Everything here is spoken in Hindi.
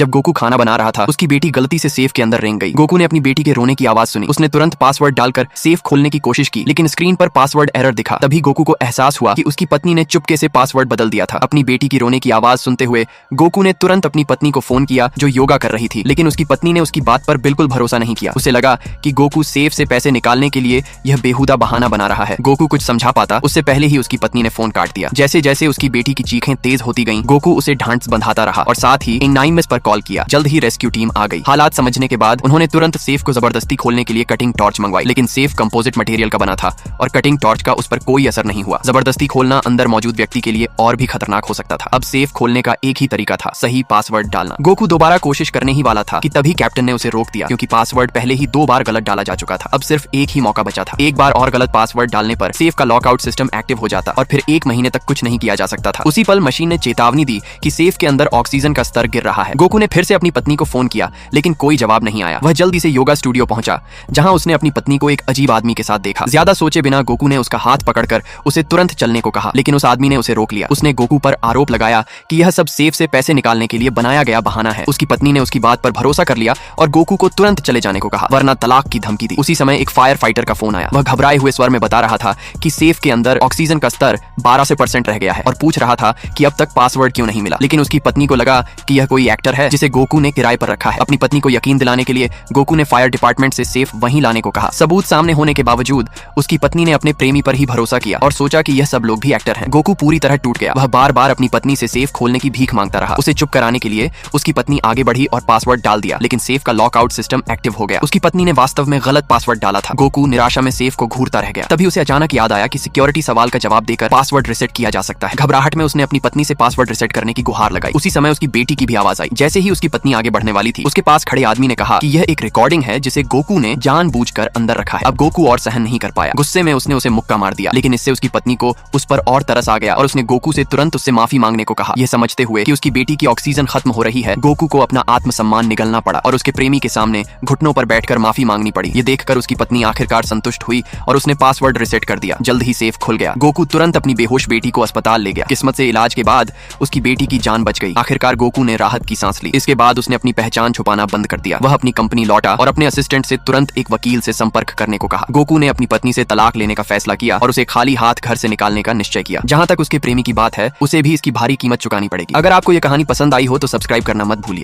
जब गोकू खाना बना रहा था, उसकी बेटी गलती से सेफ के अंदर रेंग गई। गोकू ने अपनी बेटी के रोने की आवाज सुनी। उसने तुरंत पासवर्ड डालकर सेफ खोलने की कोशिश की, लेकिन स्क्रीन पर पासवर्ड एरर दिखा। तभी गोकू को एहसास हुआ कि उसकी पत्नी ने चुपके से पासवर्ड बदल दिया था। अपनी बेटी की रोने की आवाज सुनते हुए गोकू ने तुरंत अपनी पत्नी को फोन किया, जो योगा कर रही थी, लेकिन उसकी पत्नी ने उसकी बात पर बिल्कुल भरोसा नहीं किया। उसे लगा कि गोकू सेफ से पैसे निकालने के लिए यह बेहुदा बहाना बना रहा है। गोकू कुछ समझा पाता उससे पहले ही उसकी पत्नी ने फोन काट दिया। जैसे जैसे उसकी बेटी की चीखें तेज होती गईं, गोकू उसे ढांढस बंधाता रहा और साथ ही 9 पर कॉल किया। जल्द ही रेस्क्यू टीम आ गई। हालात समझने के बाद उन्होंने तुरंत सेफ को जबरदस्ती खोलने के लिए कटिंग टॉर्च मंगवाई, लेकिन सेफ कंपोजिट मटेरियल का बना था और कटिंग टॉर्च का उस पर कोई असर नहीं हुआ। जबरदस्ती खोलना अंदर मौजूद व्यक्ति के लिए और भी खतरनाक हो सकता था। अब सेफ खोलने का एक ही तरीका था, सही पासवर्ड डालना। गोकू दोबारा कोशिश करने ही वाला था कि तभी कैप्टन ने उसे रोक दिया, क्योंकि पासवर्ड पहले ही 2 बार गलत डाला जा चुका था। अब सिर्फ एक ही मौका बचा था। एक बार और गलत पासवर्ड डालने पर सेफ का लॉकआउट सिस्टम एक्टिव हो जाता और फिर 1 महीने तक कुछ नहीं किया जा सकता था। उसी पल मशीन ने चेतावनी दी कि सेफ के अंदर ऑक्सीजन का स्तर गिर रहा है। गोकू ने फिर से अपनी पत्नी को फोन किया, लेकिन कोई जवाब नहीं आया। वह जल्दी से योगा स्टूडियो पहुंचा, जहां उसने अपनी पत्नी को एक अजीब आदमी के साथ देखा। ज्यादा सोचे बिना गोकू ने उसका हाथ पकड़कर उसे तुरंत चलने को कहा, लेकिन उस आदमी ने उसे रोक लिया। उसने गोकू पर आरोप लगाया कि यह सब सेफ से पैसे निकालने के लिए बनाया गया बहाना है। उसकी पत्नी ने उसकी बात पर भरोसा कर लिया और गोकू को तुरंत चले जाने को कहा, वरना तलाक की धमकी दी। उसी समय एक फायर फाइटर का फोन आया। वह घबराए हुए स्वर में बता रहा था कि सेफ के अंदर ऑक्सीजन का स्तर 12% रह गया है और पूछ रहा था कि अब तक पासवर्ड क्यों नहीं मिला। लेकिन उसकी पत्नी को लगा कि यह कोई एक्टर है जिसे गोकू ने किराए पर रखा है। अपनी पत्नी को यकीन दिलाने के लिए गोकू ने फायर डिपार्टमेंट से सेफ वहीं लाने को कहा। सबूत सामने होने के बावजूद उसकी पत्नी ने अपने प्रेमी पर ही भरोसा किया और सोचा कि यह सब लोग भी एक्टर हैं। गोकू पूरी तरह टूट गया। वह बार बार अपनी पत्नी से सेफ खोलने की भीख मांगता रहा। उसे चुप कराने के लिए उसकी पत्नी आगे बढ़ी और पासवर्ड डाल दिया, लेकिन सेफ का लॉकआउट सिस्टम एक्टिव हो गया। उसकी पत्नी ने वास्तव में गलत पासवर्ड डाला था। गोकू निराशा में सेफ को घूरता रह गया। तभी उसे अचानक याद आया कि सिक्योरिटी सवाल का जवाब देकर पासवर्ड रिसेट किया जा सकता है। घबराहट में उसने अपनी पत्नी से पासवर्ड रिसेट करने की गुहार लगाई। उसी समय उसकी बेटी की भी आवाज आई। जैसे ही उसकी पत्नी आगे बढ़ने वाली थी, उसके पास खड़े आदमी ने कहा कि यह एक रिकॉर्डिंग है जिसे गोकू ने जानबूझकर अंदर रखा है। अब गोकू और सहन नहीं कर पाया। गुस्से में उसने उसे मुक्का मार दिया, लेकिन इससे उसकी पत्नी को उस पर और तरस आ गया और उसने गोकू से तुरंत उससे माफी मांगने को कहा। यह समझते हुए कि उसकी बेटी की ऑक्सीजन खत्म हो रही है, गोकू को अपना आत्मसम्मान निगलना पड़ा और उसके प्रेमी के सामने घुटनों पर बैठकर माफी मांगनी पड़ी। ये देखकर उसकी पत्नी आखिरकार संतुष्ट हुई और उसने पासवर्ड रिसेट कर दिया। जल्द ही सेफ खुल गया। गोकू तुरंत अपनी बेहोश बेटी को अस्पताल ले गया। किस्मत से इलाज के बाद उसकी बेटी की जान बच गई। आखिरकार गोकू ने राहत की सांस ली। इसके बाद उसने अपनी पहचान छुपाना बंद कर दिया। वह अपनी कंपनी लौटा और अपने असिस्टेंट से तुरंत एक वकील से संपर्क करने को कहा। गोकू ने अपनी पत्नी से तलाक लेने का फैसला किया और उसे खाली हाथ घर से निकालने का निश्चय किया। जहां तक उसके प्रेमी की बात है, उसे भी इसकी भारी कीमत चुकानी पड़ेगी। अगर आपको यह कहानी पसंद आई हो तो सब्सक्राइब करना मत भूलिए।